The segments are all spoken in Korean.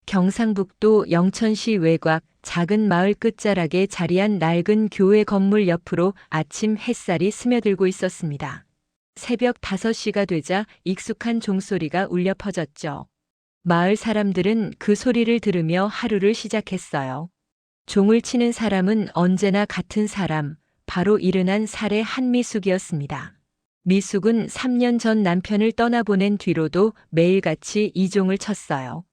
경상북도 영천시 외곽 작은 마을 끝자락에 자리한 낡은 교회 건물 옆으로 아침 햇살이 스며들고 있었습니다. 새벽 5시가 되자 익숙한 종소리가 울려 퍼졌죠. 마을 사람들은 그 소리를 들으며 하루를 시작했어요. 종을 치는 사람은 언제나 같은 사람, 바로 이른한 살의 한미숙이었습니다. 미숙은 3년 전 남편을 떠나보낸 뒤로도 매일같이 이 종을 쳤어요.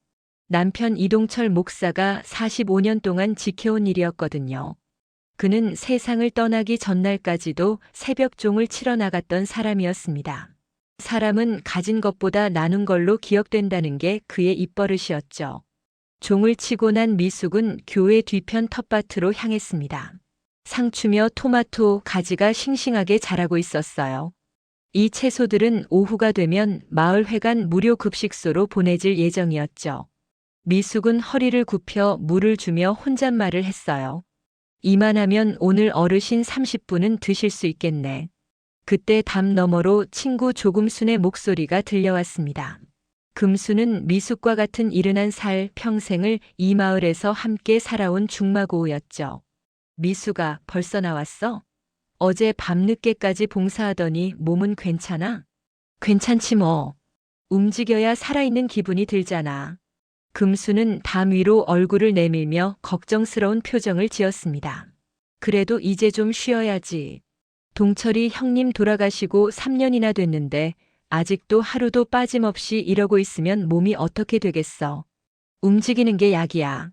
남편 이동철 목사가 45년 동안 지켜온 일이었거든요. 그는 세상을 떠나기 전날까지도 새벽 종을 치러 나갔던 사람이었습니다. 사람은 가진 것보다 나눈 걸로 기억된다는 게 그의 입버릇이었죠. 종을 치고 난 미숙은 교회 뒤편 텃밭으로 향했습니다. 상추며 토마토, 가지가 싱싱하게 자라고 있었어요. 이 채소들은 오후가 되면 마을회관 무료 급식소로 보내질 예정이었죠. 미숙은 허리를 굽혀 물을 주며 혼잣말을 했어요. 이만하면 오늘 어르신 30분은 드실 수 있겠네. 그때 담 너머로 친구 조금순의 목소리가 들려왔습니다. 금순은 미숙과 같은 이른한 살 평생을 이 마을에서 함께 살아온 중마고우였죠. 미숙아, 벌써 나왔어? 어제 밤늦게까지 봉사하더니 몸은 괜찮아? 괜찮지 뭐. 움직여야 살아있는 기분이 들잖아. 금수는 담 위로 얼굴을 내밀며 걱정스러운 표정을 지었습니다. 그래도 이제 좀 쉬어야지. 동철이 형님 돌아가시고 3년이나 됐는데 아직도 하루도 빠짐없이 이러고 있으면 몸이 어떻게 되겠어. 움직이는 게 약이야.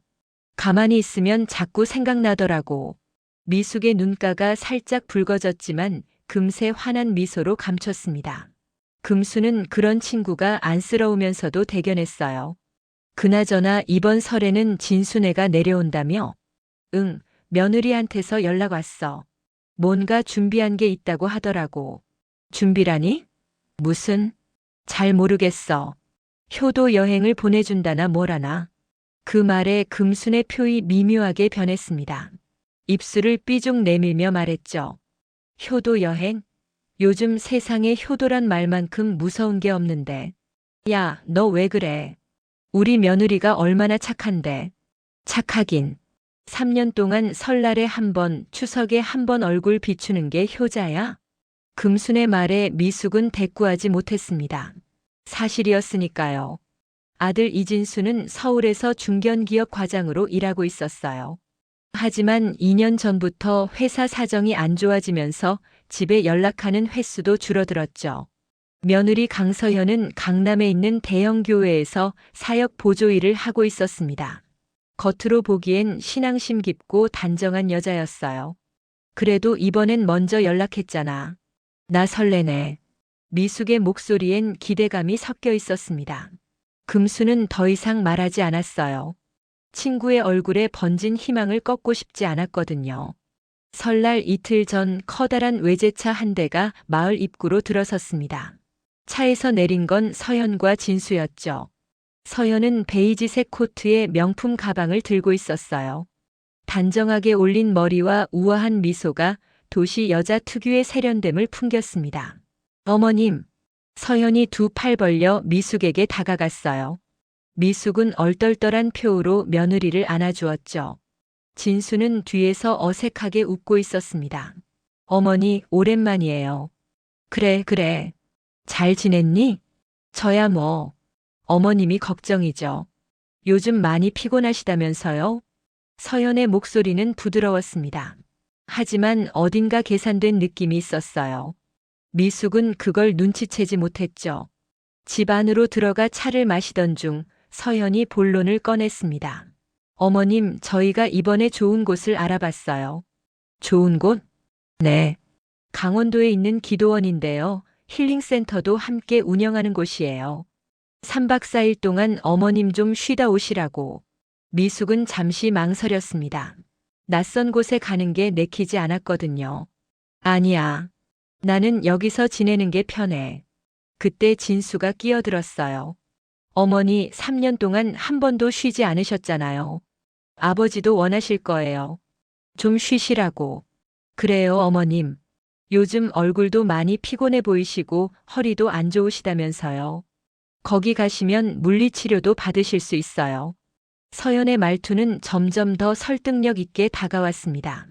가만히 있으면 자꾸 생각나더라고. 미숙의 눈가가 살짝 붉어졌지만 금세 환한 미소로 감췄습니다. 금수는 그런 친구가 안쓰러우면서도 대견했어요. 그나저나 이번 설에는 진수네가 내려온다며? 응, 며느리한테서 연락 왔어. 뭔가 준비한 게 있다고 하더라고. 준비라니? 무슨? 잘 모르겠어. 효도 여행을 보내준다나 뭐라나. 그 말에 금순의 표이 미묘하게 변했습니다. 입술을 삐죽 내밀며 말했죠. 효도 여행? 요즘 세상에 효도란 말만큼 무서운 게 없는데. 야, 너 왜 그래? 우리 며느리가 얼마나 착한데. 착하긴. 3년 동안 설날에 한 번, 추석에 한 번 얼굴 비추는 게 효자야? 금순의 말에 미숙은 대꾸하지 못했습니다. 사실이었으니까요. 아들 이진수는 서울에서 중견기업 과장으로 일하고 있었어요. 하지만 2년 전부터 회사 사정이 안 좋아지면서 집에 연락하는 횟수도 줄어들었죠. 며느리 강서현은 강남에 있는 대형 교회에서 사역 보조 일을 하고 있었습니다. 겉으로 보기엔 신앙심 깊고 단정한 여자였어요. 그래도 이번엔 먼저 연락했잖아. 나 설레네. 미숙의 목소리엔 기대감이 섞여 있었습니다. 금수는 더 이상 말하지 않았어요. 친구의 얼굴에 번진 희망을 꺾고 싶지 않았거든요. 설날 이틀 전 커다란 외제차 한 대가 마을 입구로 들어섰습니다. 차에서 내린 건 서현과 진수였죠. 서현은 베이지색 코트에 명품 가방을 들고 있었어요. 단정하게 올린 머리와 우아한 미소가 도시 여자 특유의 세련됨을 풍겼습니다. 어머님, 서현이 두 팔 벌려 미숙에게 다가갔어요. 미숙은 얼떨떨한 표우로 며느리를 안아주었죠. 진수는 뒤에서 어색하게 웃고 있었습니다. 어머니, 오랜만이에요. 그래. 잘 지냈니? 저야 뭐. 어머님이 걱정이죠. 요즘 많이 피곤하시다면서요? 서연의 목소리는 부드러웠습니다. 하지만 어딘가 계산된 느낌이 있었어요. 미숙은 그걸 눈치채지 못했죠. 집 안으로 들어가 차를 마시던 중 서연이 본론을 꺼냈습니다. 어머님, 저희가 이번에 좋은 곳을 알아봤어요. 좋은 곳? 네. 강원도에 있는 기도원인데요. 힐링센터도 함께 운영하는 곳이에요. 3박 4일 동안 어머님 좀 쉬다 오시라고. 미숙은 잠시 망설였습니다. 낯선 곳에 가는 게 내키지 않았거든요. 아니야. 나는 여기서 지내는 게 편해. 그때 진수가 끼어들었어요. 어머니 3년 동안 한 번도 쉬지 않으셨잖아요. 아버지도 원하실 거예요. 좀 쉬시라고. 그래요, 어머님. 요즘 얼굴도 많이 피곤해 보이시고 허리도 안 좋으시다면서요. 거기 가시면 물리치료도 받으실 수 있어요. 서연의 말투는 점점 더 설득력 있게 다가왔습니다.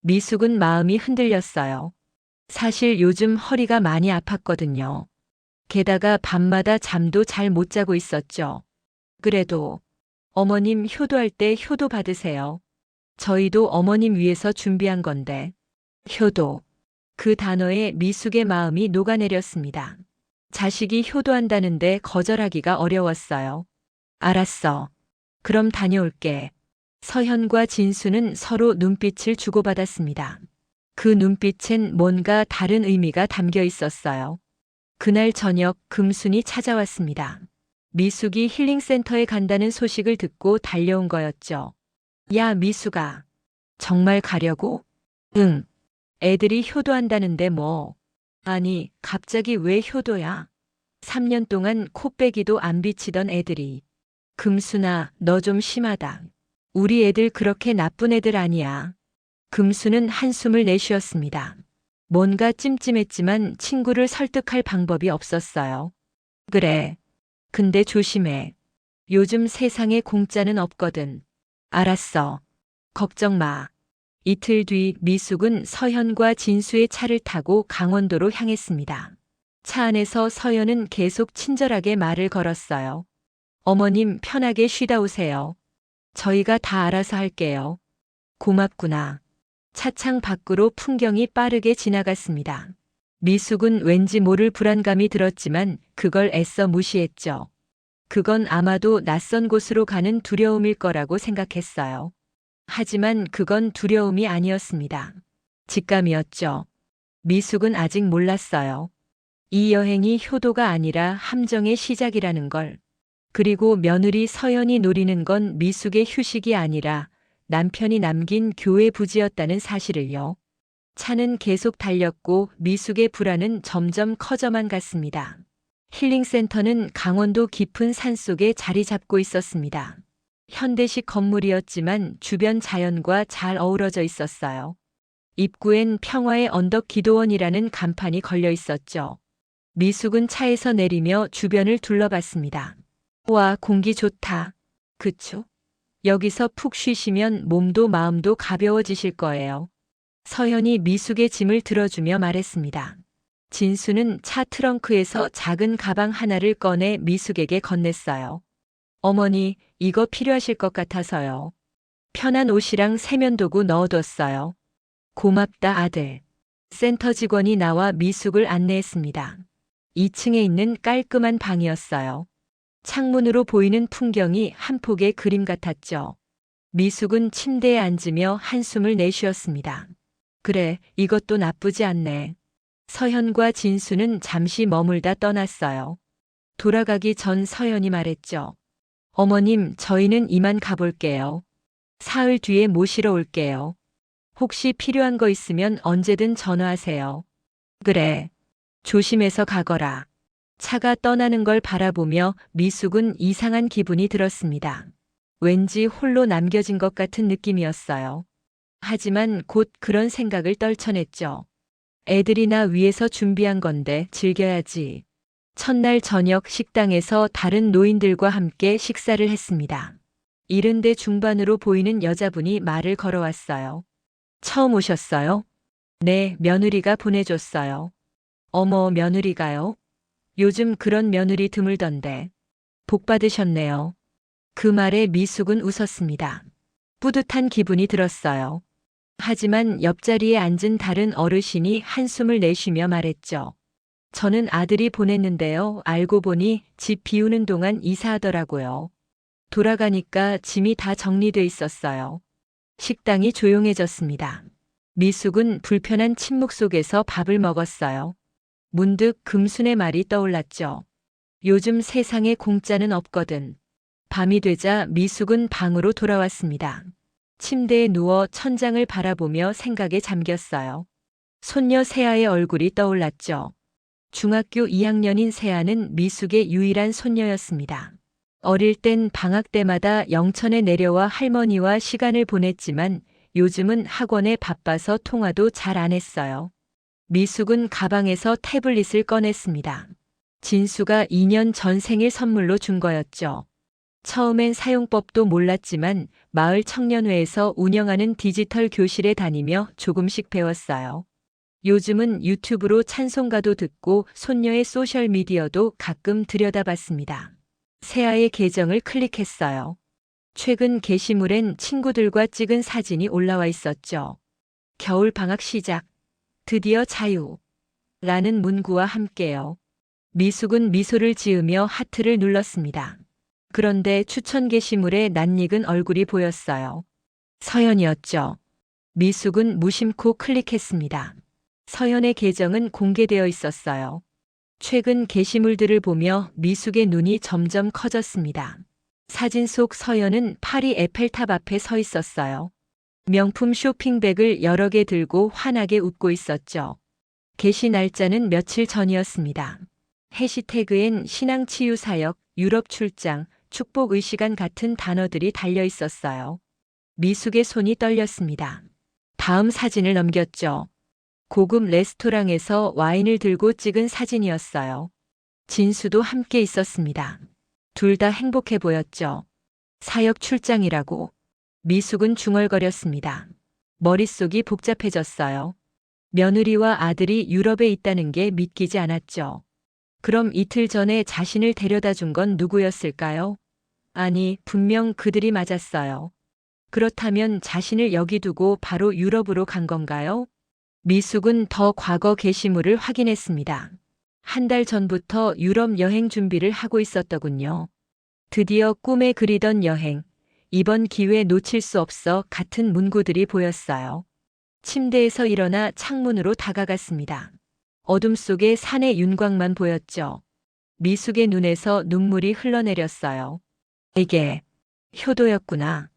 미숙은 마음이 흔들렸어요. 사실 요즘 허리가 많이 아팠거든요. 게다가 밤마다 잠도 잘 못 자고 있었죠. 그래도 어머님 효도할 때 효도 받으세요. 저희도 어머님 위해서 준비한 건데. 효도. 그 단어에 미숙의 마음이 녹아내렸습니다. 자식이 효도한다는데 거절하기가 어려웠어요. 알았어. 그럼 다녀올게. 서현과 진수는 서로 눈빛을 주고받았습니다. 그 눈빛엔 뭔가 다른 의미가 담겨 있었어요. 그날 저녁 금순이 찾아왔습니다. 미숙이 힐링센터에 간다는 소식을 듣고 달려온 거였죠. 야, 미숙아. 정말 가려고? 응. 애들이 효도한다는데 뭐. 아니, 갑자기 왜 효도야? 3년 동안 코빼기도 안 비치던 애들이. 금순아, 너 좀 심하다. 우리 애들 그렇게 나쁜 애들 아니야. 금수는 한숨을 내쉬었습니다. 뭔가 찜찜했지만 친구를 설득할 방법이 없었어요. 그래. 근데 조심해. 요즘 세상에 공짜는 없거든. 알았어. 걱정 마. 이틀 뒤 미숙은 서현과 진수의 차를 타고 강원도로 향했습니다. 차 안에서 서현은 계속 친절하게 말을 걸었어요. 어머님 편하게 쉬다 오세요. 저희가 다 알아서 할게요. 고맙구나. 차창 밖으로 풍경이 빠르게 지나갔습니다. 미숙은 왠지 모를 불안감이 들었지만 그걸 애써 무시했죠. 그건 아마도 낯선 곳으로 가는 두려움일 거라고 생각했어요. 하지만 그건 두려움이 아니었습니다. 직감이었죠. 미숙은 아직 몰랐어요. 이 여행이 효도가 아니라 함정의 시작이라는 걸. 그리고 며느리 서연이 노리는 건 미숙의 휴식이 아니라 남편이 남긴 교회 부지였다는 사실을요. 차는 계속 달렸고 미숙의 불안은 점점 커져만 갔습니다. 힐링센터는 강원도 깊은 산속에 자리 잡고 있었습니다. 현대식 건물이었지만 주변 자연과 잘 어우러져 있었어요. 입구엔 평화의 언덕 기도원이라는 간판이 걸려 있었죠. 미숙은 차에서 내리며 주변을 둘러봤습니다. 와, 공기 좋다. 그쵸? 여기서 푹 쉬시면 몸도 마음도 가벼워지실 거예요. 서현이 미숙의 짐을 들어주며 말했습니다. 진수는 차 트렁크에서 작은 가방 하나를 꺼내 미숙에게 건넸어요. 어머니, 이거 필요하실 것 같아서요. 편한 옷이랑 세면도구 넣어뒀어요. 고맙다, 아들. 센터 직원이 나와 미숙을 안내했습니다. 2층에 있는 깔끔한 방이었어요. 창문으로 보이는 풍경이 한 폭의 그림 같았죠. 미숙은 침대에 앉으며 한숨을 내쉬었습니다. 그래, 이것도 나쁘지 않네. 서현과 진수는 잠시 머물다 떠났어요. 돌아가기 전 서현이 말했죠. 어머님, 저희는 이만 가볼게요. 사흘 뒤에 모시러 올게요. 혹시 필요한 거 있으면 언제든 전화하세요. 그래. 조심해서 가거라. 차가 떠나는 걸 바라보며 미숙은 이상한 기분이 들었습니다. 왠지 홀로 남겨진 것 같은 느낌이었어요. 하지만 곧 그런 생각을 떨쳐냈죠. 애들이 나 위해서 준비한 건데 즐겨야지. 첫날 저녁 식당에서 다른 노인들과 함께 식사를 했습니다. 70대 중반으로 보이는 여자분이 말을 걸어왔어요. 처음 오셨어요? 네, 며느리가 보내줬어요. 어머, 며느리가요? 요즘 그런 며느리 드물던데. 복 받으셨네요. 그 말에 미숙은 웃었습니다. 뿌듯한 기분이 들었어요. 하지만 옆자리에 앉은 다른 어르신이 한숨을 내쉬며 말했죠. 저는 아들이 보냈는데요. 알고 보니 집 비우는 동안 이사하더라고요. 돌아가니까 짐이 다 정리돼 있었어요. 식당이 조용해졌습니다. 미숙은 불편한 침묵 속에서 밥을 먹었어요. 문득 금순의 말이 떠올랐죠. 요즘 세상에 공짜는 없거든. 밤이 되자 미숙은 방으로 돌아왔습니다. 침대에 누워 천장을 바라보며 생각에 잠겼어요. 손녀 세아의 얼굴이 떠올랐죠. 중학교 2학년인 세아는 미숙의 유일한 손녀였습니다. 어릴 땐 방학 때마다 영천에 내려와 할머니와 시간을 보냈지만 요즘은 학원에 바빠서 통화도 잘 안 했어요. 미숙은 가방에서 태블릿을 꺼냈습니다. 진수가 2년 전 생일 선물로 준 거였죠. 처음엔 사용법도 몰랐지만 마을 청년회에서 운영하는 디지털 교실에 다니며 조금씩 배웠어요. 요즘은 유튜브로 찬송가도 듣고 손녀의 소셜미디어도 가끔 들여다봤습니다. 새아의 계정을 클릭했어요. 최근 게시물엔 친구들과 찍은 사진이 올라와 있었죠. 겨울 방학 시작. 드디어 자유. 라는 문구와 함께요. 미숙은 미소를 지으며 하트를 눌렀습니다. 그런데 추천 게시물에 낯익은 얼굴이 보였어요. 서연이었죠. 미숙은 무심코 클릭했습니다. 서연의 계정은 공개되어 있었어요. 최근 게시물들을 보며 미숙의 눈이 점점 커졌습니다. 사진 속 서연은 파리 에펠탑 앞에 서 있었어요. 명품 쇼핑백을 여러 개 들고 환하게 웃고 있었죠. 게시 날짜는 며칠 전이었습니다. 해시태그엔 신앙치유사역, 유럽 출장, 축복의시간 같은 단어들이 달려 있었어요. 미숙의 손이 떨렸습니다. 다음 사진을 넘겼죠. 고급 레스토랑에서 와인을 들고 찍은 사진이었어요. 진수도 함께 있었습니다. 둘 다 행복해 보였죠. 사역 출장이라고. 미숙은 중얼거렸습니다. 머릿속이 복잡해졌어요. 며느리와 아들이 유럽에 있다는 게 믿기지 않았죠. 그럼 이틀 전에 자신을 데려다 준 건 누구였을까요? 아니, 분명 그들이 맞았어요. 그렇다면 자신을 여기 두고 바로 유럽으로 간 건가요? 미숙은 더 과거 게시물을 확인했습니다. 한 달 전부터 유럽 여행 준비를 하고 있었더군요. 드디어 꿈에 그리던 여행. 이번 기회 놓칠 수 없어 같은 문구들이 보였어요. 침대에서 일어나 창문으로 다가갔습니다. 어둠 속에 산의 윤곽만 보였죠. 미숙의 눈에서 눈물이 흘러내렸어요. 이게 효도였구나.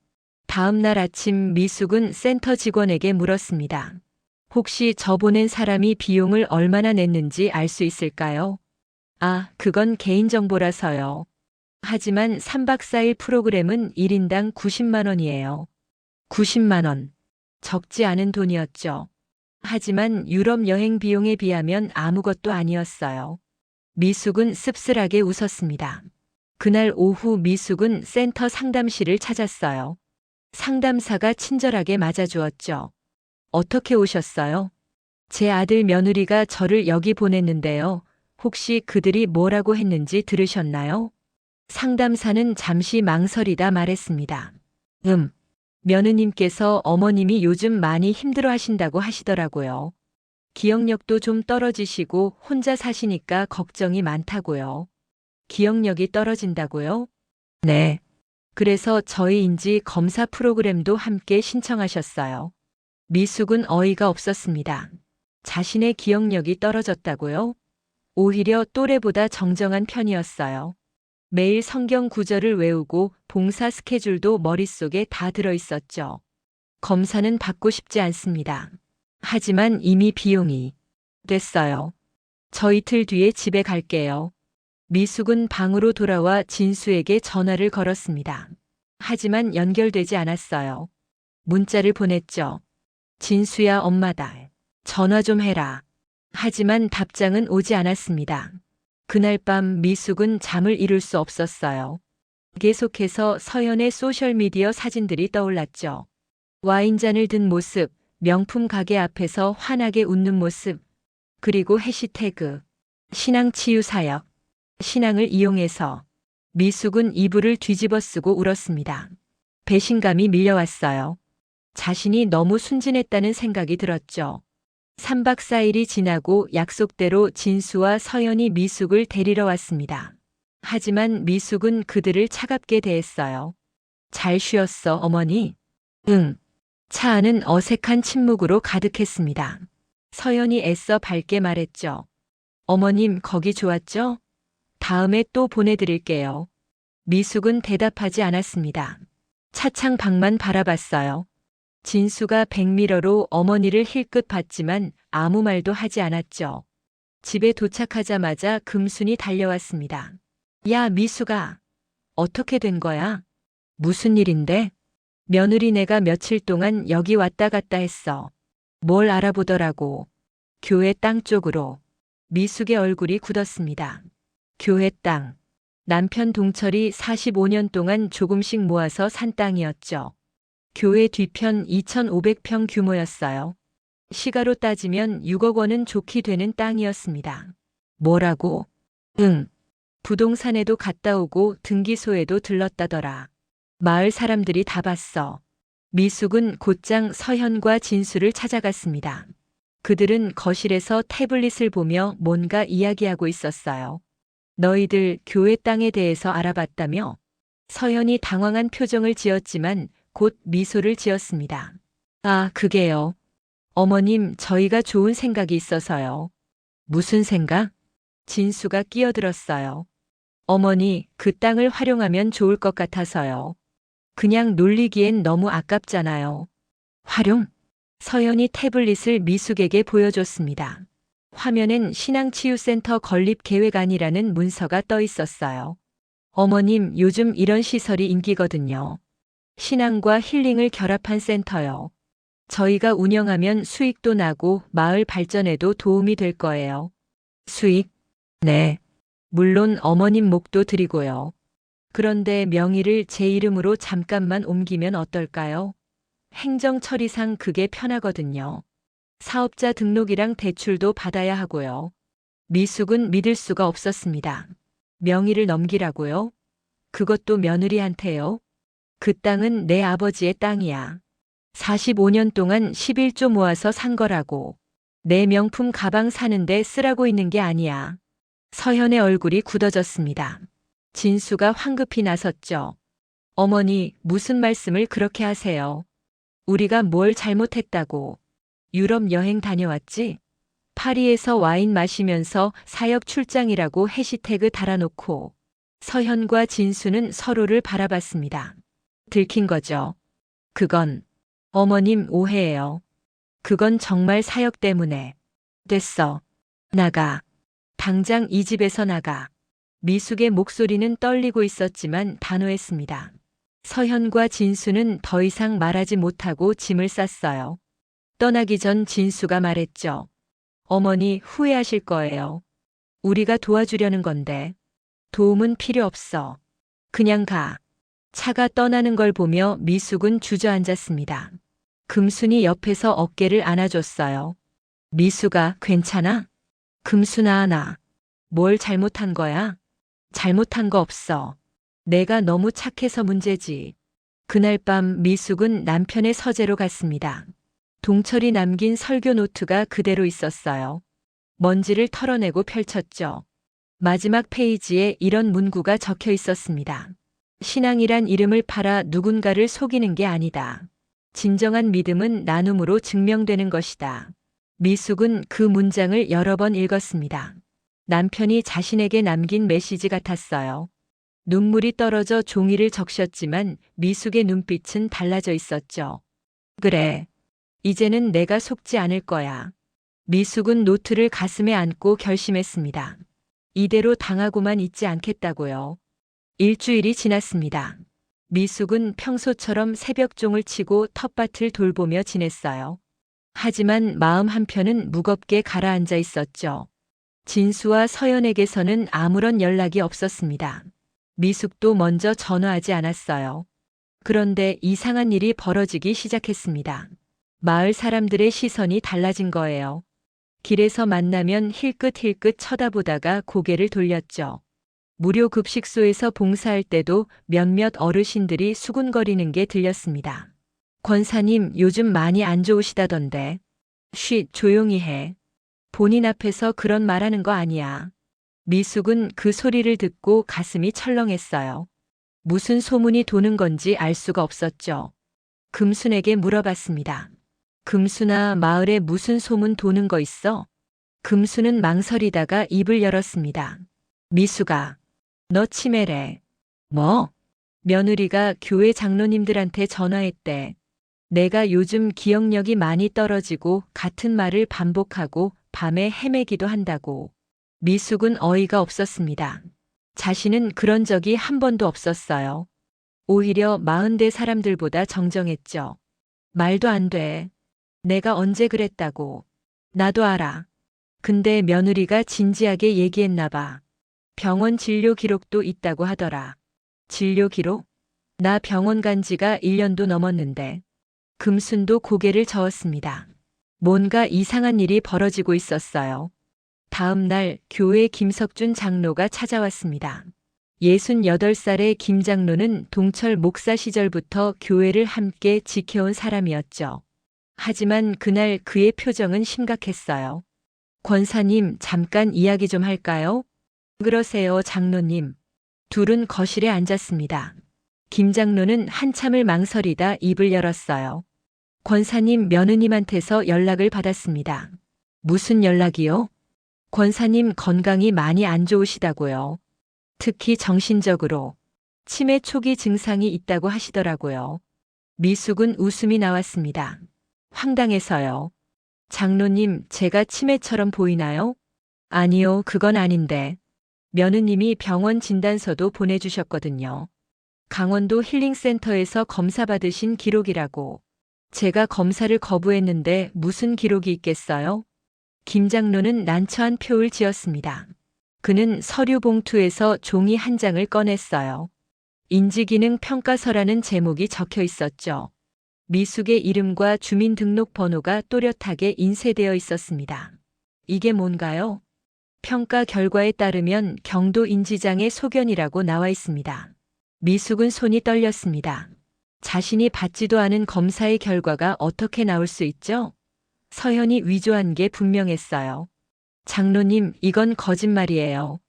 다음 날 아침 미숙은 센터 직원에게 물었습니다. 혹시 저 보낸 사람이 비용을 얼마나 냈는지 알 수 있을까요? 아, 그건 개인정보라서요. 하지만 3박 4일 프로그램은 1인당 90만 원이에요. 90만 원. 적지 않은 돈이었죠. 하지만 유럽 여행 비용에 비하면 아무것도 아니었어요. 미숙은 씁쓸하게 웃었습니다. 그날 오후 미숙은 센터 상담실을 찾았어요. 상담사가 친절하게 맞아주었죠. 어떻게 오셨어요? 제 아들 며느리가 저를 여기 보냈는데요. 혹시 그들이 뭐라고 했는지 들으셨나요? 상담사는 잠시 망설이다 말했습니다. 며느님께서 어머님이 요즘 많이 힘들어 하신다고 하시더라고요. 기억력도 좀 떨어지시고 혼자 사시니까 걱정이 많다고요. 기억력이 떨어진다고요? 네. 그래서 저희 인지 검사 프로그램도 함께 신청하셨어요. 미숙은 어이가 없었습니다. 자신의 기억력이 떨어졌다고요? 오히려 또래보다 정정한 편이었어요. 매일 성경 구절을 외우고 봉사 스케줄도 머릿속에 다 들어 있었죠. 검사는 받고 싶지 않습니다. 하지만 이미 비용이 됐어요. 저 이틀 뒤에 집에 갈게요. 미숙은 방으로 돌아와 진수에게 전화를 걸었습니다. 하지만 연결되지 않았어요. 문자를 보냈죠. 진수야, 엄마다. 전화 좀 해라. 하지만 답장은 오지 않았습니다. 그날 밤 미숙은 잠을 이룰 수 없었어요. 계속해서 서연의 소셜미디어 사진들이 떠올랐죠. 와인잔을 든 모습, 명품 가게 앞에서 환하게 웃는 모습, 그리고 해시태그 신앙치유사역. 신앙을 이용해서 미숙은 이불을 뒤집어 쓰고 울었습니다. 배신감이 밀려왔어요. 자신이 너무 순진했다는 생각이 들었죠. 3박 4일이 지나고 약속대로 진수와 서연이 미숙을 데리러 왔습니다. 하지만 미숙은 그들을 차갑게 대했어요. 잘 쉬었어, 어머니? 응. 차 안은 어색한 침묵으로 가득했습니다. 서연이 애써 밝게 말했죠. 어머님, 거기 좋았죠? 다음에 또 보내드릴게요. 미숙은 대답하지 않았습니다. 차창 밖만 바라봤어요. 진수가 백미러로 어머니를 힐끗 봤지만 아무 말도 하지 않았죠. 집에 도착하자마자 금순이 달려왔습니다. 야, 미숙아. 어떻게 된 거야? 무슨 일인데? 며느리네가 며칠 동안 여기 왔다 갔다 했어. 뭘 알아보더라고. 교회 땅 쪽으로. 미숙의 얼굴이 굳었습니다. 교회 땅. 남편 동철이 45년 동안 조금씩 모아서 산 땅이었죠. 교회 뒤편 2,500평 규모였어요. 시가로 따지면 6억 원은 좋게 되는 땅이었습니다. 뭐라고? 응. 부동산에도 갔다 오고 등기소에도 들렀다더라. 마을 사람들이 다 봤어. 미숙은 곧장 서현과 진수를 찾아갔습니다. 그들은 거실에서 태블릿을 보며 뭔가 이야기하고 있었어요. 너희들 교회 땅에 대해서 알아봤다며? 서현이 당황한 표정을 지었지만 곧 미소를 지었습니다. 아, 그게요. 어머님, 저희가 좋은 생각이 있어서요. 무슨 생각? 진수가 끼어들었어요. 어머니, 그 땅을 활용하면 좋을 것 같아서요. 그냥 놀리기엔 너무 아깝잖아요. 활용? 서연이 태블릿을 미숙에게 보여줬습니다. 화면엔 신앙치유센터 건립계획안이라는 문서가 떠 있었어요. 어머님, 요즘 이런 시설이 인기거든요. 신앙과 힐링을 결합한 센터요. 저희가 운영하면 수익도 나고 마을 발전에도 도움이 될 거예요. 수익? 네. 물론 어머님 목도 드리고요. 그런데 명의를 제 이름으로 잠깐만 옮기면 어떨까요? 행정처리상 그게 편하거든요. 사업자 등록이랑 대출도 받아야 하고요. 미숙은 믿을 수가 없었습니다. 명의를 넘기라고요? 그것도 며느리한테요? 그 땅은 내 아버지의 땅이야. 45년 동안 11조 모아서 산 거라고. 내 명품 가방 사는데 쓰라고 있는 게 아니야. 서현의 얼굴이 굳어졌습니다. 진수가 황급히 나섰죠. 어머니, 무슨 말씀을 그렇게 하세요? 우리가 뭘 잘못했다고. 유럽 여행 다녀왔지? 파리에서 와인 마시면서 사역 출장이라고 해시태그 달아놓고. 서현과 진수는 서로를 바라봤습니다. 들킨 거죠. 그건 어머님 오해예요. 그건 정말 사역 때문에. 됐어. 나가. 당장 이 집에서 나가. 미숙의 목소리는 떨리고 있었지만 단호했습니다. 서현과 진수는 더 이상 말하지 못하고 짐을 쌌어요. 떠나기 전 진수가 말했죠. 어머니 후회하실 거예요. 우리가 도와주려는 건데. 도움은 필요 없어. 그냥 가. 차가 떠나는 걸 보며 미숙은 주저앉았습니다. 금순이 옆에서 어깨를 안아줬어요. 미숙아, 괜찮아? 금순아, 나. 뭘 잘못한 거야? 잘못한 거 없어. 내가 너무 착해서 문제지. 그날 밤 미숙은 남편의 서재로 갔습니다. 동철이 남긴 설교 노트가 그대로 있었어요. 먼지를 털어내고 펼쳤죠. 마지막 페이지에 이런 문구가 적혀 있었습니다. 신앙이란 이름을 팔아 누군가를 속이는 게 아니다. 진정한 믿음은 나눔으로 증명되는 것이다. 미숙은 그 문장을 여러 번 읽었습니다. 남편이 자신에게 남긴 메시지 같았어요. 눈물이 떨어져 종이를 적셨지만 미숙의 눈빛은 달라져 있었죠. 그래. 이제는 내가 속지 않을 거야. 미숙은 노트를 가슴에 안고 결심했습니다. 이대로 당하고만 있지 않겠다고요. 일주일이 지났습니다. 미숙은 평소처럼 새벽종을 치고 텃밭을 돌보며 지냈어요. 하지만 마음 한편은 무겁게 가라앉아 있었죠. 진수와 서연에게서는 아무런 연락이 없었습니다. 미숙도 먼저 전화하지 않았어요. 그런데 이상한 일이 벌어지기 시작했습니다. 마을 사람들의 시선이 달라진 거예요. 길에서 만나면 힐끗힐끗 쳐다보다가 고개를 돌렸죠. 무료 급식소에서 봉사할 때도 몇몇 어르신들이 수군거리는 게 들렸습니다. 권사님, 요즘 많이 안 좋으시다던데. 쉿, 조용히 해. 본인 앞에서 그런 말하는 거 아니야. 미숙은 그 소리를 듣고 가슴이 철렁했어요. 무슨 소문이 도는 건지 알 수가 없었죠. 금순에게 물어봤습니다. 금순아, 마을에 무슨 소문 도는 거 있어? 금순은 망설이다가 입을 열었습니다. 미숙아, 너 치매래. 뭐? 며느리가 교회 장로님들한테 전화했대. 내가 요즘 기억력이 많이 떨어지고 같은 말을 반복하고 밤에 헤매기도 한다고. 미숙은 어이가 없었습니다. 자신은 그런 적이 한 번도 없었어요. 오히려 40대 사람들보다 정정했죠. 말도 안 돼. 내가 언제 그랬다고. 나도 알아. 근데 며느리가 진지하게 얘기했나 봐. 병원 진료 기록도 있다고 하더라. 진료 기록? 나 병원 간 지가 1년도 넘었는데. 금순도 고개를 저었습니다. 뭔가 이상한 일이 벌어지고 있었어요. 다음 날 교회 김석준 장로가 찾아왔습니다. 68살의 김 장로는 동철 목사 시절부터 교회를 함께 지켜온 사람이었죠. 하지만 그날 그의 표정은 심각했어요. 권사님, 잠깐 이야기 좀 할까요? 그러세요, 장로님. 둘은 거실에 앉았습니다. 김 장로는 한참을 망설이다 입을 열었어요. 권사님, 며느님한테서 연락을 받았습니다. 무슨 연락이요? 권사님 건강이 많이 안 좋으시다고요. 특히 정신적으로 치매 초기 증상이 있다고 하시더라고요. 미숙은 웃음이 나왔습니다. 황당해서요. 장로님, 제가 치매처럼 보이나요? 아니요, 그건 아닌데. 며느님이 병원 진단서도 보내주셨거든요. 강원도 힐링센터에서 검사 받으신 기록이라고. 제가 검사를 거부했는데 무슨 기록이 있겠어요? 김 장로는 난처한 표를 지었습니다. 그는 서류 봉투에서 종이 한 장을 꺼냈어요. 인지기능 평가서라는 제목이 적혀 있었죠. 미숙의 이름과 주민등록번호가 또렷하게 인쇄되어 있었습니다. 이게 뭔가요? 평가 결과에 따르면 경도 인지장애 소견이라고 나와 있습니다. 미숙은 손이 떨렸습니다. 자신이 받지도 않은 검사의 결과가 어떻게 나올 수 있죠? 서현이 위조한 게 분명했어요. 장로님, 이건 거짓말이에요.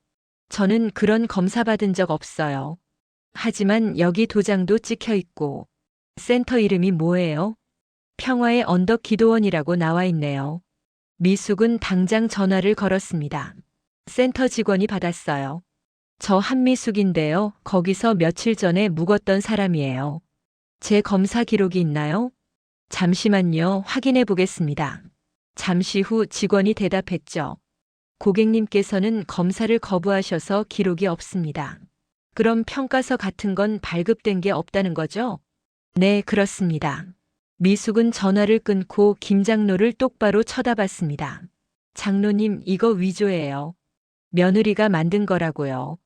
저는 그런 검사 받은 적 없어요. 하지만 여기 도장도 찍혀 있고, 센터 이름이 뭐예요? 평화의 언덕 기도원이라고 나와 있네요. 미숙은 당장 전화를 걸었습니다. 센터 직원이 받았어요. 저 한미숙인데요. 거기서 며칠 전에 묵었던 사람이에요. 제 검사 기록이 있나요? 잠시만요. 확인해 보겠습니다. 잠시 후 직원이 대답했죠. 고객님께서는 검사를 거부하셔서 기록이 없습니다. 그럼 평가서 같은 건 발급된 게 없다는 거죠? 네, 그렇습니다. 미숙은 전화를 끊고 김 장로를 똑바로 쳐다봤습니다. 장로님, 이거 위조예요. 며느리가 만든 거라고요.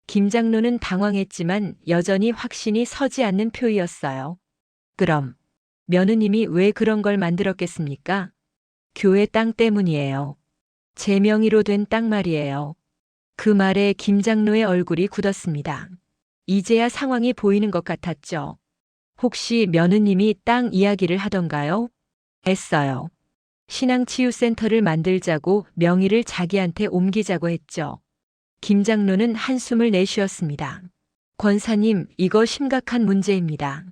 김 장로는 당황했지만 여전히 확신이 서지 않는 표였어요. 그럼 며느님이 왜 그런 걸 만들었겠습니까? 교회 땅 때문이에요. 제 명의로 된 땅 말이에요. 그 말에 김 장로의 얼굴이 굳었습니다. 이제야 상황이 보이는 것 같았죠. 혹시 며느님이 땅 이야기를 하던가요? 했어요. 신앙치유센터를 만들자고 명의를 자기한테 옮기자고 했죠. 김 장로는 한숨을 내쉬었습니다. 권사님, 이거 심각한 문제입니다.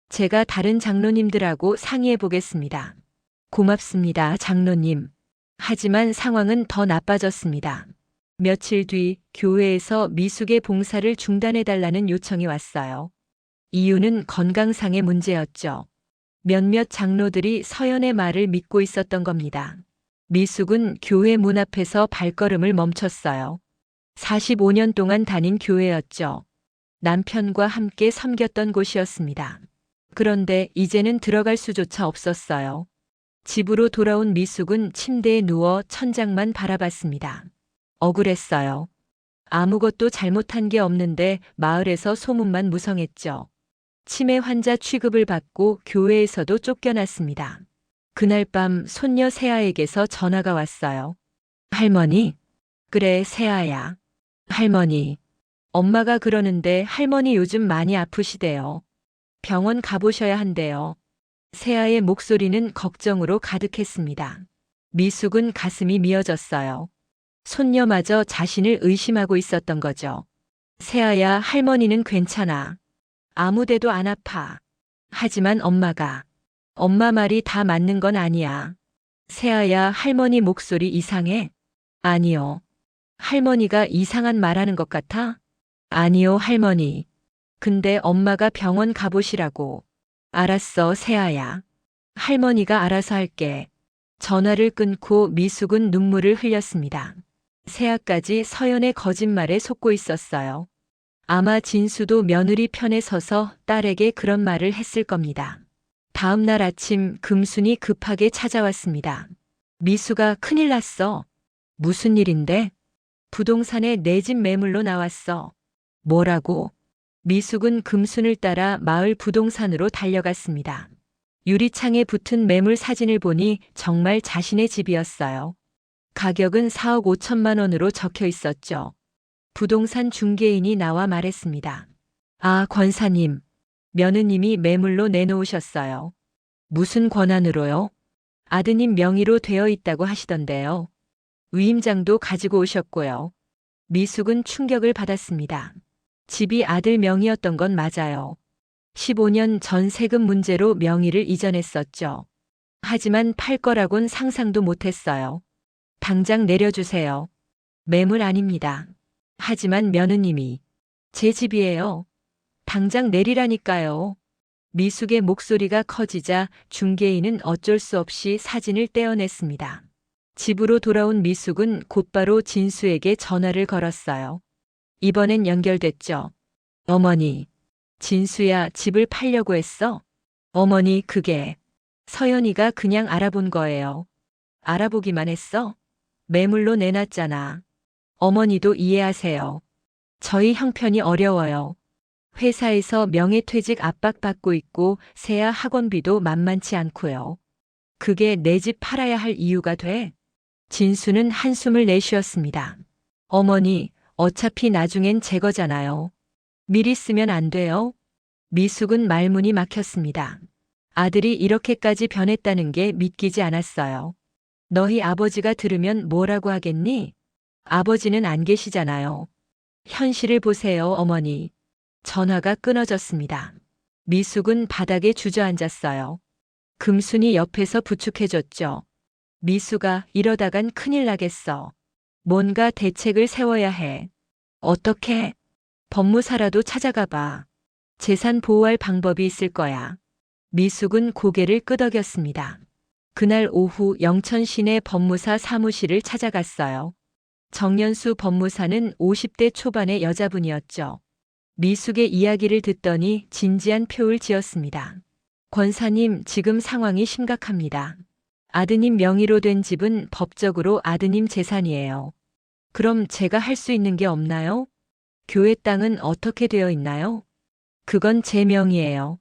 제가 다른 장로님들하고 상의해 보겠습니다. 고맙습니다, 장로님. 하지만 상황은 더 나빠졌습니다. 며칠 뒤 교회에서 미숙의 봉사를 중단해달라는 요청이 왔어요. 이유는 건강상의 문제였죠. 몇몇 장로들이 서연의 말을 믿고 있었던 겁니다. 미숙은 교회 문 앞에서 발걸음을 멈췄어요. 45년 동안 다닌 교회였죠. 남편과 함께 섬겼던 곳이었습니다. 그런데 이제는 들어갈 수조차 없었어요. 집으로 돌아온 미숙은 침대에 누워 천장만 바라봤습니다. 억울했어요. 아무것도 잘못한 게 없는데 마을에서 소문만 무성했죠. 치매 환자 취급을 받고 교회에서도 쫓겨났습니다. 그날 밤 손녀 세아에게서 전화가 왔어요. 할머니? 그래, 세아야. 할머니. 엄마가 그러는데 할머니 요즘 많이 아프시대요. 병원 가보셔야 한대요. 세아의 목소리는 걱정으로 가득했습니다. 미숙은 가슴이 미어졌어요. 손녀마저 자신을 의심하고 있었던 거죠. 세아야, 할머니는 괜찮아. 아무 데도 안 아파. 하지만 엄마 말이 다 맞는 건 아니야. 세아야, 할머니 목소리 이상해? 아니요. 할머니가 이상한 말하는 것 같아? 아니요, 할머니. 근데 엄마가 병원 가보시라고. 알았어, 세아야. 할머니가 알아서 할게. 전화를 끊고 미숙은 눈물을 흘렸습니다. 세아까지 서연의 거짓말에 속고 있었어요. 아마 진수도 며느리 편에 서서 딸에게 그런 말을 했을 겁니다. 다음 날 아침 금순이 급하게 찾아왔습니다. 미수가 큰일 났어. 무슨 일인데? 부동산에 내 집 매물로 나왔어. 뭐라고? 미숙은 금순을 따라 마을 부동산으로 달려갔습니다. 유리창에 붙은 매물 사진을 보니 정말 자신의 집이었어요. 가격은 4억 5천만 원으로 적혀 있었죠. 부동산 중개인이 나와 말했습니다. 아, 권사님. 며느님이 매물로 내놓으셨어요. 무슨 권한으로요? 아드님 명의로 되어 있다고 하시던데요. 위임장도 가지고 오셨고요. 미숙은 충격을 받았습니다. 집이 아들 명의였던 건 맞아요. 15년 전 세금 문제로 명의를 이전했었죠. 하지만 팔 거라곤 상상도 못했어요. 당장 내려주세요. 매물 아닙니다. 하지만 며느님이 제 집이에요. 당장 내리라니까요. 미숙의 목소리가 커지자 중개인은 어쩔 수 없이 사진을 떼어냈습니다. 집으로 돌아온 미숙은 곧바로 진수에게 전화를 걸었어요. 이번엔 연결됐죠. 어머니. 진수야, 집을 팔려고 했어? 어머니, 그게 서연이가 그냥 알아본 거예요. 알아보기만 했어? 매물로 내놨잖아. 어머니도 이해하세요. 저희 형편이 어려워요. 회사에서 명예퇴직 압박받고 있고 세아 학원비도 만만치 않고요. 그게 내 집 팔아야 할 이유가 돼? 진수는 한숨을 내쉬었습니다. 어머니, 어차피 나중엔 제 거잖아요. 미리 쓰면 안 돼요? 미숙은 말문이 막혔습니다. 아들이 이렇게까지 변했다는 게 믿기지 않았어요. 너희 아버지가 들으면 뭐라고 하겠니? 아버지는 안 계시잖아요. 현실을 보세요, 어머니. 전화가 끊어졌습니다. 미숙은 바닥에 주저앉았어요. 금순이 옆에서 부축해줬죠. 미숙아, 이러다간 큰일 나겠어. 뭔가 대책을 세워야 해. 어떻게? 법무사라도 찾아가 봐. 재산 보호할 방법이 있을 거야. 미숙은 고개를 끄덕였습니다. 그날 오후 영천 시내 법무사 사무실을 찾아갔어요. 정연수 법무사는 50대 초반의 여자분이었죠. 미숙의 이야기를 듣더니 진지한 표를 지었습니다. 권사님, 지금 상황이 심각합니다. 아드님 명의로 된 집은 법적으로 아드님 재산이에요. 그럼 제가 할 수 있는 게 없나요? 교회 땅은 어떻게 되어 있나요? 그건 제 명의예요.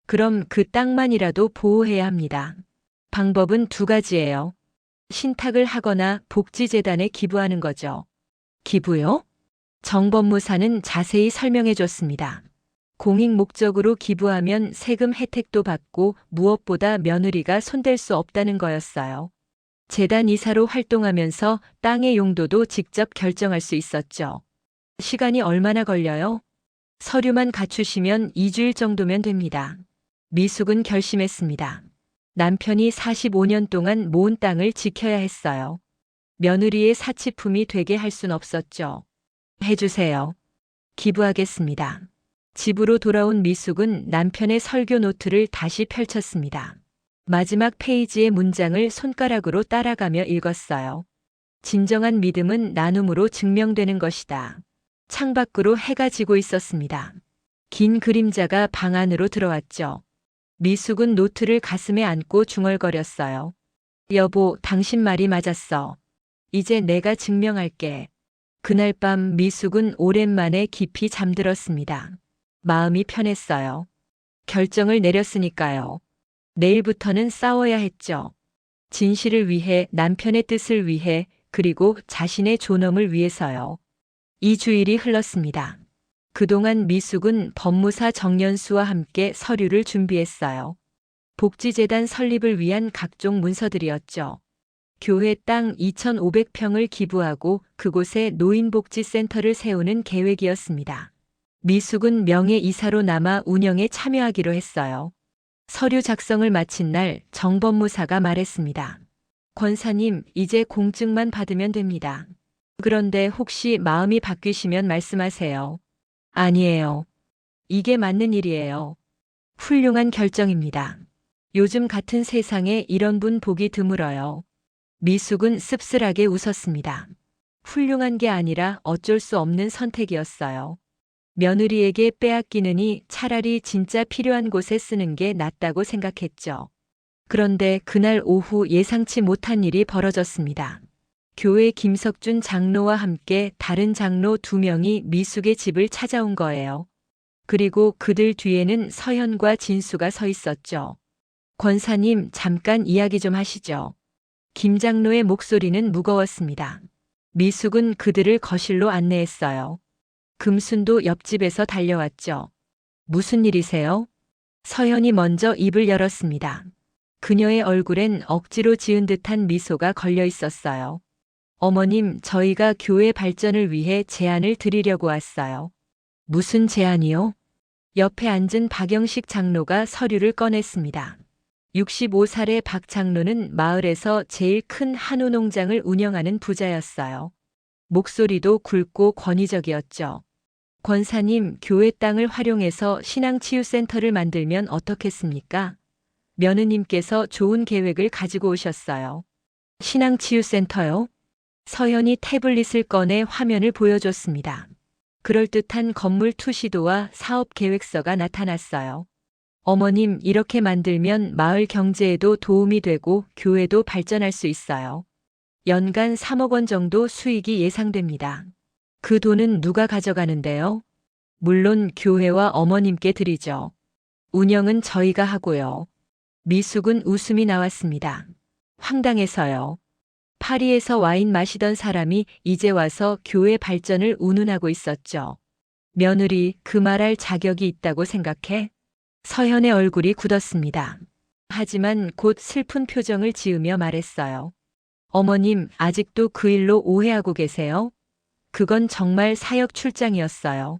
그럼 그 땅만이라도 보호해야 합니다. 방법은 두 가지예요. 신탁을 하거나 복지재단에 기부하는 거죠. 기부요? 정 법무사는 자세히 설명해 줬습니다. 공익 목적으로 기부하면 세금 혜택도 받고 무엇보다 며느리가 손댈 수 없다는 거였어요. 재단 이사로 활동하면서 땅의 용도도 직접 결정할 수 있었죠. 시간이 얼마나 걸려요? 서류만 갖추시면 2주일 정도면 됩니다. 미숙은 결심했습니다. 남편이 45년 동안 모은 땅을 지켜야 했어요. 며느리의 사치품이 되게 할 순 없었죠. 해주세요. 기부하겠습니다. 집으로 돌아온 미숙은 남편의 설교 노트를 다시 펼쳤습니다. 마지막 페이지의 문장을 손가락으로 따라가며 읽었어요. 진정한 믿음은 나눔으로 증명되는 것이다. 창밖으로 해가 지고 있었습니다. 긴 그림자가 방 안으로 들어왔죠. 미숙은 노트를 가슴에 안고 중얼거렸어요. 여보, 당신 말이 맞았어. 이제 내가 증명할게. 그날 밤 미숙은 오랜만에 깊이 잠들었습니다. 마음이 편했어요. 결정을 내렸으니까요. 내일부터는 싸워야 했죠. 진실을 위해, 남편의 뜻을 위해, 그리고 자신의 존엄을 위해서요. 2주일이 흘렀습니다. 그동안 미숙은 법무사 정연수와 함께 서류를 준비했어요. 복지재단 설립을 위한 각종 문서들이었죠. 교회 땅 2,500평을 기부하고 그곳에 노인복지센터를 세우는 계획이었습니다. 미숙은 명예이사로 남아 운영에 참여하기로 했어요. 서류 작성을 마친 날 정 법무사가 말했습니다. 권사님, 이제 공증만 받으면 됩니다. 그런데 혹시 마음이 바뀌시면 말씀하세요. 아니에요. 이게 맞는 일이에요. 훌륭한 결정입니다. 요즘 같은 세상에 이런 분 보기 드물어요. 미숙은 씁쓸하게 웃었습니다. 훌륭한 게 아니라 어쩔 수 없는 선택이었어요. 며느리에게 빼앗기느니 차라리 진짜 필요한 곳에 쓰는 게 낫다고 생각했죠. 그런데 그날 오후 예상치 못한 일이 벌어졌습니다. 교회 김석준 장로와 함께 다른 장로 2명이 미숙의 집을 찾아온 거예요. 그리고 그들 뒤에는 서현과 진수가 서 있었죠. 권사님, 잠깐 이야기 좀 하시죠. 김 장로의 목소리는 무거웠습니다. 미숙은 그들을 거실로 안내했어요. 금순도 옆집에서 달려왔죠. 무슨 일이세요? 서현이 먼저 입을 열었습니다. 그녀의 얼굴엔 억지로 지은 듯한 미소가 걸려 있었어요. 어머님, 저희가 교회 발전을 위해 제안을 드리려고 왔어요. 무슨 제안이요? 옆에 앉은 박영식 장로가 서류를 꺼냈습니다. 65살의 박 장로는 마을에서 제일 큰 한우 농장을 운영하는 부자였어요. 목소리도 굵고 권위적이었죠. 권사님, 교회 땅을 활용해서 신앙치유센터를 만들면 어떻겠습니까? 며느님께서 좋은 계획을 가지고 오셨어요. 신앙치유센터요? 서현이 태블릿을 꺼내 화면을 보여줬습니다. 그럴듯한 건물 투시도와 사업 계획서가 나타났어요. 어머님, 이렇게 만들면 마을 경제에도 도움이 되고 교회도 발전할 수 있어요. 연간 3억 원 정도 수익이 예상됩니다. 그 돈은 누가 가져가는데요? 물론 교회와 어머님께 드리죠. 운영은 저희가 하고요. 미숙은 웃음이 나왔습니다. 황당해서요. 파리에서 와인 마시던 사람이 이제 와서 교회 발전을 운운하고 있었죠. 며느리, 그 말할 자격이 있다고 생각해? 서현의 얼굴이 굳었습니다. 하지만 곧 슬픈 표정을 지으며 말했어요. 어머님, 아직도 그 일로 오해하고 계세요? 그건 정말 사역 출장이었어요.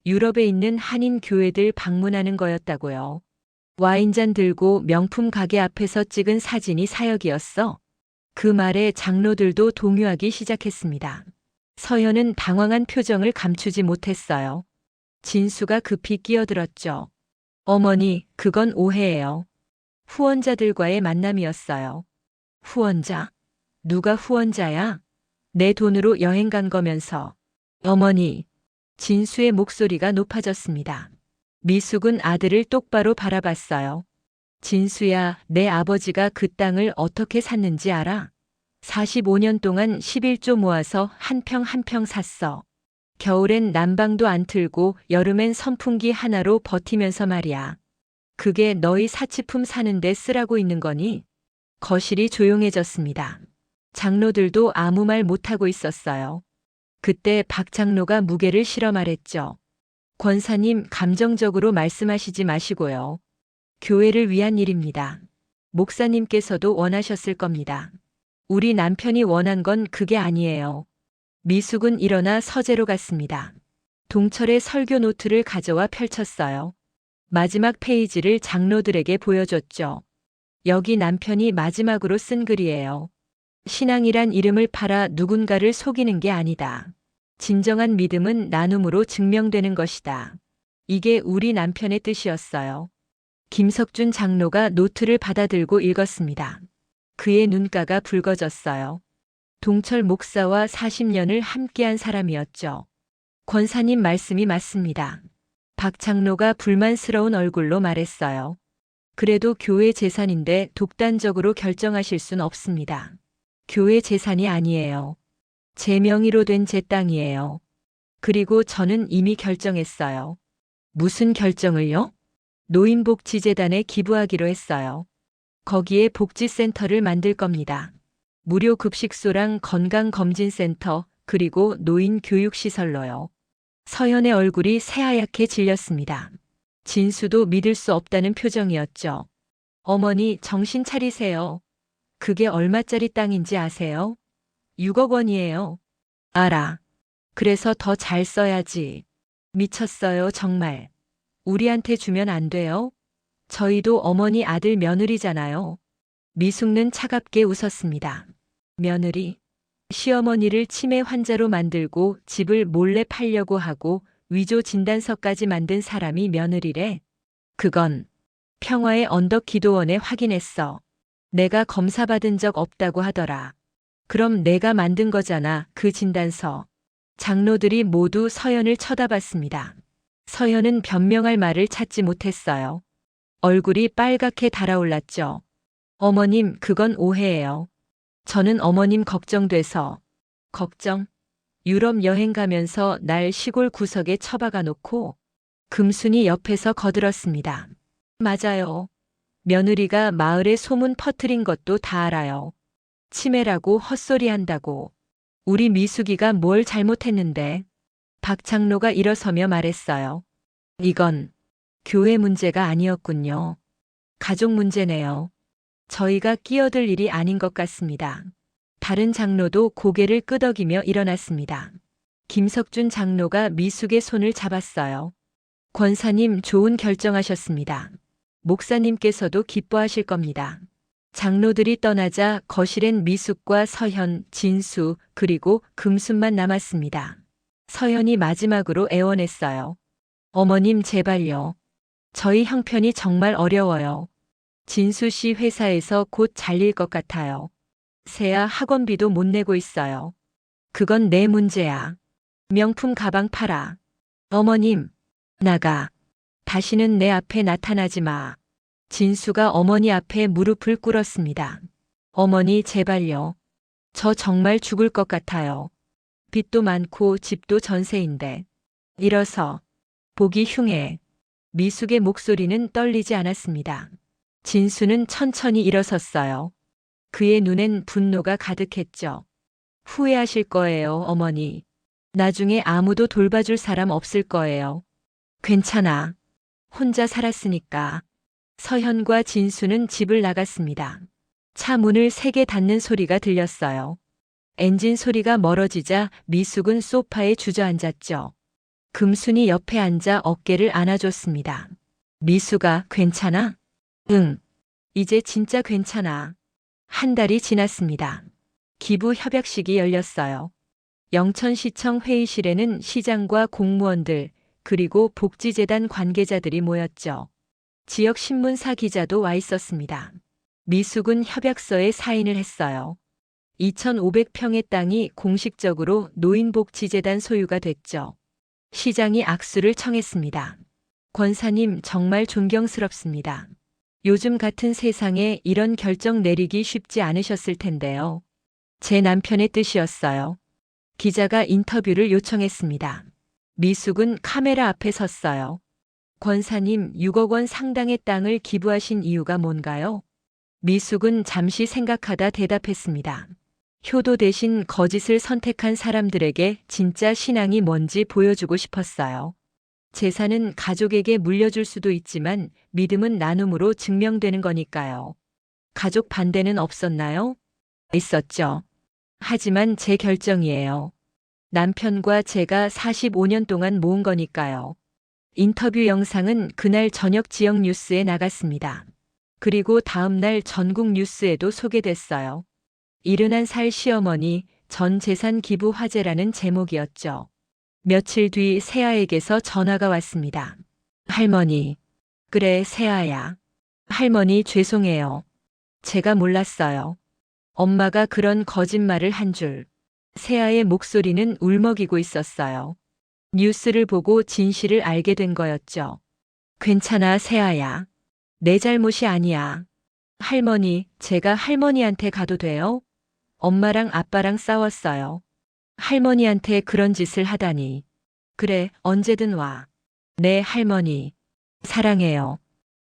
유럽에 있는 한인 교회들 방문하는 거였다고요. 와인잔 들고 명품 가게 앞에서 찍은 사진이 사역이었어. 그 말에 장로들도 동요하기 시작했습니다. 서현은 당황한 표정을 감추지 못했어요. 진수가 급히 끼어들었죠. 어머니, 그건 오해예요. 후원자들과의 만남이었어요. 후원자? 누가 후원자야? 내 돈으로 여행 간 거면서. 어머니. 진수의 목소리가 높아졌습니다. 미숙은 아들을 똑바로 바라봤어요. 진수야, 내 아버지가 그 땅을 어떻게 샀는지 알아? 45년 동안 11조 모아서 한 평 한 평 샀어. 겨울엔 난방도 안 틀고 여름엔 선풍기 하나로 버티면서 말이야. 그게 너희 사치품 사는데 쓰라고 있는 거니? 거실이 조용해졌습니다. 장로들도 아무 말 못하고 있었어요. 그때 박 장로가 무게를 실어 말했죠. 권사님, 감정적으로 말씀하시지 마시고요. 교회를 위한 일입니다. 목사님께서도 원하셨을 겁니다. 우리 남편이 원한 건 그게 아니에요. 미숙은 일어나 서재로 갔습니다. 동철의 설교 노트를 가져와 펼쳤어요. 마지막 페이지를 장로들에게 보여줬죠. 여기 남편이 마지막으로 쓴 글이에요. 신앙이란 이름을 팔아 누군가를 속이는 게 아니다. 진정한 믿음은 나눔으로 증명되는 것이다. 이게 우리 남편의 뜻이었어요. 김석준 장로가 노트를 받아들고 읽었습니다. 그의 눈가가 붉어졌어요. 동철 목사와 40년을 함께한 사람이었죠. 권사님 말씀이 맞습니다. 박 장로가 불만스러운 얼굴로 말했어요. 그래도 교회 재산인데 독단적으로 결정하실 순 없습니다. 교회 재산이 아니에요. 제 명의로 된 제 땅이에요. 그리고 저는 이미 결정했어요. 무슨 결정을요? 노인복지재단에 기부하기로 했어요. 거기에 복지센터를 만들 겁니다. 무료 급식소랑 건강검진센터, 그리고 노인 교육시설로요. 서연의 얼굴이 새하얗게 질렸습니다. 진수도 믿을 수 없다는 표정이었죠. 어머니, 정신 차리세요. 그게 얼마짜리 땅인지 아세요? 6억 원이에요. 알아. 그래서 더 잘 써야지. 미쳤어요, 정말. 우리한테 주면 안 돼요? 저희도 어머니 아들 며느리잖아요. 미숙는 차갑게 웃었습니다. 며느리. 시어머니를 치매 환자로 만들고 집을 몰래 팔려고 하고 위조 진단서까지 만든 사람이 며느리래. 그건 평화의 언덕 기도원에 확인했어. 내가 검사받은 적 없다고 하더라. 그럼 내가 만든 거잖아, 그 진단서. 장로들이 모두 서연을 쳐다봤습니다. 서연은 변명할 말을 찾지 못했어요. 얼굴이 빨갛게 달아올랐죠. 어머님, 그건 오해예요. 저는 어머님 걱정돼서. 걱정? 유럽 여행 가면서 날 시골 구석에 처박아 놓고. 금순이 옆에서 거들었습니다. 맞아요. 며느리가 마을에 소문 퍼뜨린 것도 다 알아요. 치매라고 헛소리 한다고. 우리 미숙이가 뭘 잘못했는데. 박 장로가 일어서며 말했어요. 이건 교회 문제가 아니었군요. 가족 문제네요. 저희가 끼어들 일이 아닌 것 같습니다. 다른 장로도 고개를 끄덕이며 일어났습니다. 김석준 장로가 미숙의 손을 잡았어요. 권사님 좋은 결정하셨습니다. 목사님께서도 기뻐하실 겁니다. 장로들이 떠나자 거실엔 미숙과 서현, 진수, 그리고 금순만 남았습니다. 서현이 마지막으로 애원했어요. 어머님 제발요. 저희 형편이 정말 어려워요. 진수 씨 회사에서 곧 잘릴 것 같아요. 세아 학원비도 못 내고 있어요. 그건 내 문제야. 명품 가방 팔아. 어머님, 나가. 다시는 내 앞에 나타나지 마. 진수가 어머니 앞에 무릎을 꿇었습니다. 어머니 제발요. 저 정말 죽을 것 같아요. 빚도 많고 집도 전세인데. 일어서. 보기 흉해. 미숙의 목소리는 떨리지 않았습니다. 진수는 천천히 일어섰어요. 그의 눈엔 분노가 가득했죠. 후회하실 거예요, 어머니. 나중에 아무도 돌봐줄 사람 없을 거예요. 괜찮아. 혼자 살았으니까. 서현과 진수는 집을 나갔습니다. 차 문을 세게 닫는 소리가 들렸어요. 엔진 소리가 멀어지자 미숙은 소파에 주저앉았죠. 금순이 옆에 앉아 어깨를 안아줬습니다. 미숙아, 괜찮아? 응. 이제 진짜 괜찮아. 한 달이 지났습니다. 기부 협약식이 열렸어요. 영천시청 회의실에는 시장과 공무원들, 그리고 복지재단 관계자들이 모였죠. 지역 신문사 기자도 와 있었습니다. 미숙은 협약서에 사인을 했어요. 2,500평의 땅이 공식적으로 노인복지재단 소유가 됐죠. 시장이 악수를 청했습니다. 권사님 정말 존경스럽습니다. 요즘 같은 세상에 이런 결정 내리기 쉽지 않으셨을 텐데요. 제 남편의 뜻이었어요. 기자가 인터뷰를 요청했습니다. 미숙은 카메라 앞에 섰어요. 권사님 6억 원 상당의 땅을 기부하신 이유가 뭔가요? 미숙은 잠시 생각하다 대답했습니다. 효도 대신 거짓을 선택한 사람들에게 진짜 신앙이 뭔지 보여주고 싶었어요. 재산은 가족에게 물려줄 수도 있지만 믿음은 나눔으로 증명되는 거니까요. 가족 반대는 없었나요? 있었죠. 하지만 제 결정이에요. 남편과 제가 45년 동안 모은 거니까요. 인터뷰 영상은 그날 저녁 지역 뉴스에 나갔습니다. 그리고 다음 날 전국 뉴스에도 소개됐어요. 71살 시어머니 전 재산 기부 화제라는 제목이었죠. 며칠 뒤 세아에게서 전화가 왔습니다. 할머니. 그래, 세아야. 할머니 죄송해요. 제가 몰랐어요. 엄마가 그런 거짓말을 한 줄. 세아의 목소리는 울먹이고 있었어요. 뉴스를 보고 진실을 알게 된 거였죠. 괜찮아, 세아야. 내 잘못이 아니야. 할머니, 제가 할머니한테 가도 돼요? 엄마랑 아빠랑 싸웠어요. 할머니한테 그런 짓을 하다니. 그래, 언제든 와. 네, 할머니. 사랑해요.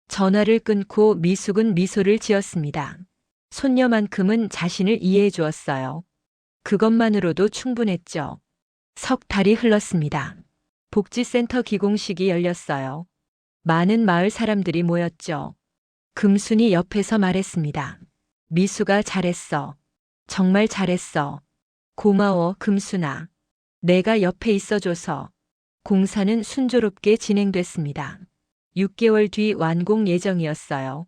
전화를 끊고 미숙은 미소를 지었습니다. 손녀만큼은 자신을 이해해 주었어요. 그것만으로도 충분했죠. 석 달이 흘렀습니다. 복지센터 기공식이 열렸어요. 많은 마을 사람들이 모였죠. 금순이 옆에서 말했습니다. 미숙아 잘했어. 정말 잘했어. 고마워, 금순아. 내가 옆에 있어줘서. 공사는 순조롭게 진행됐습니다. 6개월 뒤 완공 예정이었어요.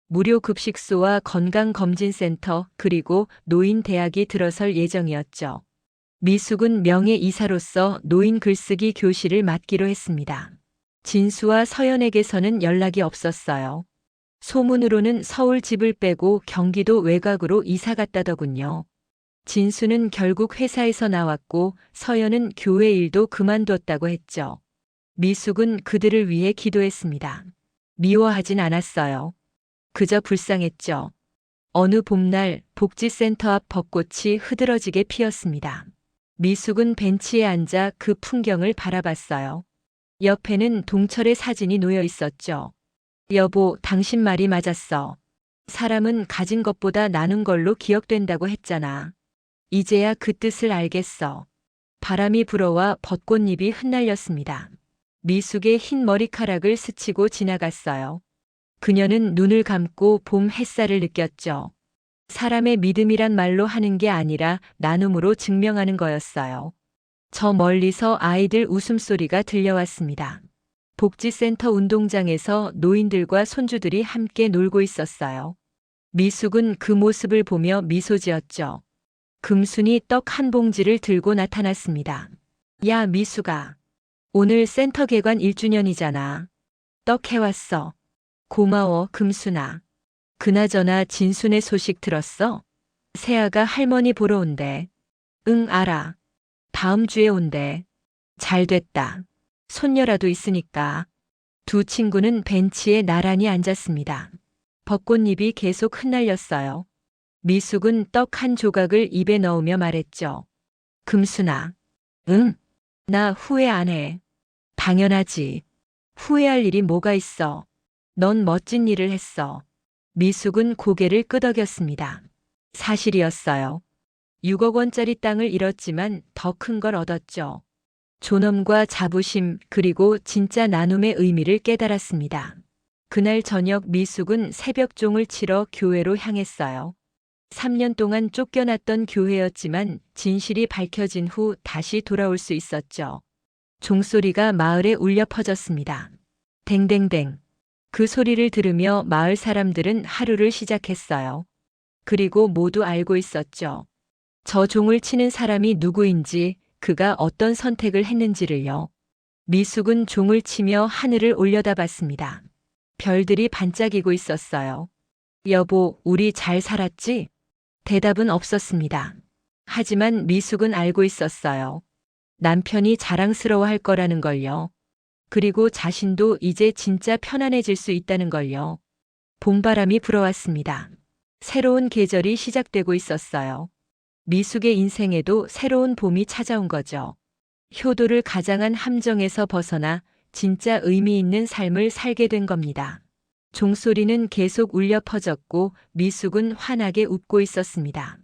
무료 급식소와 건강검진센터 그리고 노인대학이 들어설 예정이었죠. 미숙은 명예이사로서 노인 글쓰기 교실을 맡기로 했습니다. 진수와 서연에게서는 연락이 없었어요. 소문으로는 서울 집을 빼고 경기도 외곽으로 이사 갔다더군요. 진수는 결국 회사에서 나왔고 서연은 교회 일도 그만뒀다고 했죠. 미숙은 그들을 위해 기도했습니다. 미워하진 않았어요. 그저 불쌍했죠. 어느 봄날 복지센터 앞 벚꽃이 흐드러지게 피었습니다. 미숙은 벤치에 앉아 그 풍경을 바라봤어요. 옆에는 동철의 사진이 놓여 있었죠. 여보, 당신 말이 맞았어. 사람은 가진 것보다 나눈 걸로 기억된다고 했잖아. 이제야 그 뜻을 알겠어. 바람이 불어와 벚꽃잎이 흩날렸습니다. 미숙의 흰 머리카락을 스치고 지나갔어요. 그녀는 눈을 감고 봄 햇살을 느꼈죠. 사람의 믿음이란 말로 하는 게 아니라 나눔으로 증명하는 거였어요. 저 멀리서 아이들 웃음소리가 들려왔습니다. 복지센터 운동장에서 노인들과 손주들이 함께 놀고 있었어요. 미숙은 그 모습을 보며 미소 지었죠. 금순이 떡 한 봉지를 들고 나타났습니다. 야, 미숙아. 오늘 센터 개관 1주년이잖아. 떡 해왔어. 고마워, 금순아. 그나저나 진순의 소식 들었어? 세아가 할머니 보러 온대. 응, 알아. 다음 주에 온대. 잘 됐다. 손녀라도 있으니까. 두 친구는 벤치에 나란히 앉았습니다. 벚꽃잎이 계속 흩날렸어요. 미숙은 떡 한 조각을 입에 넣으며 말했죠. 금순아. 응. 나 후회 안 해. 당연하지. 후회할 일이 뭐가 있어. 넌 멋진 일을 했어. 미숙은 고개를 끄덕였습니다. 사실이었어요. 6억 원짜리 땅을 잃었지만 더 큰 걸 얻었죠. 존엄과 자부심 그리고 진짜 나눔의 의미를 깨달았습니다. 그날 저녁 미숙은 새벽종을 치러 교회로 향했어요. 3년 동안 쫓겨났던 교회였지만 진실이 밝혀진 후 다시 돌아올 수 있었죠. 종소리가 마을에 울려 퍼졌습니다. 댕댕댕. 그 소리를 들으며 마을 사람들은 하루를 시작했어요. 그리고 모두 알고 있었죠. 저 종을 치는 사람이 누구인지, 그가 어떤 선택을 했는지를요. 미숙은 종을 치며 하늘을 올려다봤습니다. 별들이 반짝이고 있었어요. 여보, 우리 잘 살았지? 대답은 없었습니다. 하지만 미숙은 알고 있었어요. 남편이 자랑스러워할 거라는 걸요. 그리고 자신도 이제 진짜 편안해질 수 있다는 걸요. 봄바람이 불어왔습니다. 새로운 계절이 시작되고 있었어요. 미숙의 인생에도 새로운 봄이 찾아온 거죠. 효도를 가장한 함정에서 벗어나 진짜 의미 있는 삶을 살게 된 겁니다. 종소리는 계속 울려 퍼졌고 미숙은 환하게 웃고 있었습니다.